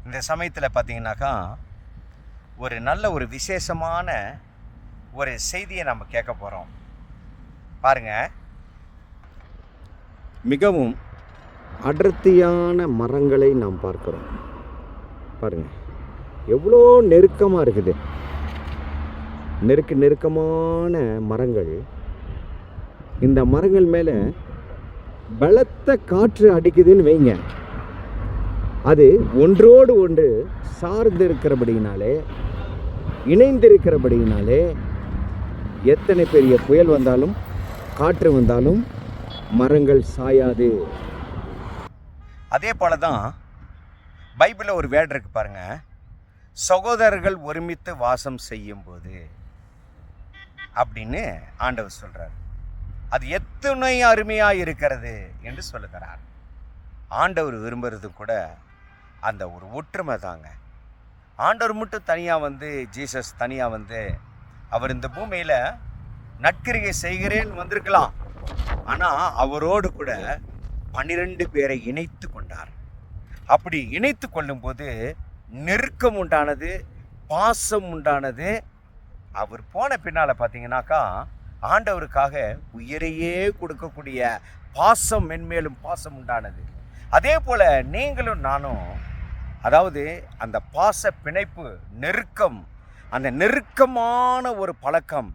இந்த சமயத்தில் பார்த்தீங்கன்னாக்கா ஒரு நல்ல ஒரு விசேஷமான ஒரு செய்தியை நம்ம கேட்க போகிறோம். பாருங்கள், மிகவும் அடர்த்தியான மரங்களை நாம் பார்க்கிறோம். பாருங்கள், எவ்வளோ நெருக்கமாக இருக்குது. நெருக்கமான மரங்கள். இந்த மரங்கள் மேலே பலத்த காற்று அடிக்குதுன்னு வைங்க, அது ஒன்றோடு ஒன்று சார்ந்து இருக்கிறபடியினாலே, இணைந்திருக்கிறபடியினாலே எத்தனை பெரிய புயல் வந்தாலும் காற்று வந்தாலும் மரங்கள் சாயாது. அதே போல தான் பைபிளில் ஒரு வேர்டு இருக்கு பாருங்க, சகோதரர்கள் ஒருமித்து வாசம் செய்யும்போது அப்படின்னு ஆண்டவர் சொல்றார். அது எத்தனை அருமையாக இருக்கிறது என்று சொல்லுகிறார். ஆண்டவர் விரும்புறது கூட அந்த ஒரு ஒற்றுமை தாங்க. ஆண்டவர் மட்டும் தனியாக ஜீசஸ் தனியாக அவர் இந்த பூமியில் நற்கிரியை செய்கிறேன்னு வந்திருக்கலாம். ஆனால் அவரோடு கூட 12 பேரை இணைத்து கொண்டார். அப்படி இணைத்து கொள்ளும்போது நெருக்கம் உண்டானது, பாசம் உண்டானது. அவர் போன பின்னால் பார்த்தீங்கன்னாக்கா ஆண்டவருக்காக உயிரையே கொடுக்கக்கூடிய பாசம், மென்மேலும் பாசம் உண்டானது. அதே போல் நீங்களும் நானும், அதாவது அந்த பாச பிணைப்பு, நெருக்கம், அந்த நெருக்கமான ஒரு பழக்கம்,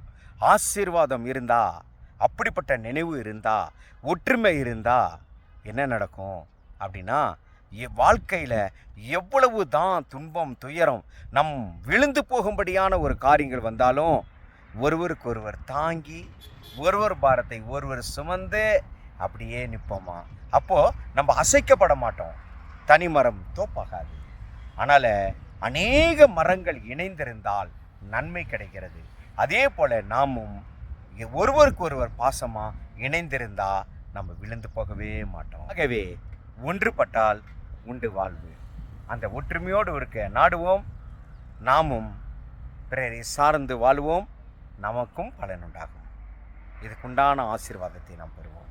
ஆசீர்வாதம் இருந்தா, அப்படிப்பட்ட நினைவு இருந்தா, ஒற்றுமை இருந்தா என்ன நடக்கும் அப்படின்னா, வாழ்க்கையில் எவ்வளவு தான் துன்பம், துயரம், நம் விழுந்து போகும்படியான ஒரு காரியங்கள் வந்தாலும் ஒருவருக்கு ஒருவர் தாங்கி, ஒருவர் பாரத்தை ஒருவர் சுமந்து அப்படியே நிற்போமா. அப்போது நம்ம அசைக்கப்பட மாட்டோம். தனி மரம் தோப்பாகாது. ஆனால் அநேக மரங்கள் இணைந்திருந்தால் நன்மை கிடைக்கிறது. அதே போல் நாமும் ஒருவருக்கு ஒருவர் பாசமாக இணைந்திருந்தால் நம்ம விழுந்து போகவே மாட்டோம். ஆகவே ஒன்றுபட்டால் உண்டு வாழ்வு. அந்த ஒற்றுமையோடு இருக்க நாடுவோம். நாமும் பிறரை சார்ந்து வாழ்வோம். நமக்கும் பலனுண்டாகும். இதுக்குண்டான ஆசீர்வாதத்தை நாம் பெறுவோம்.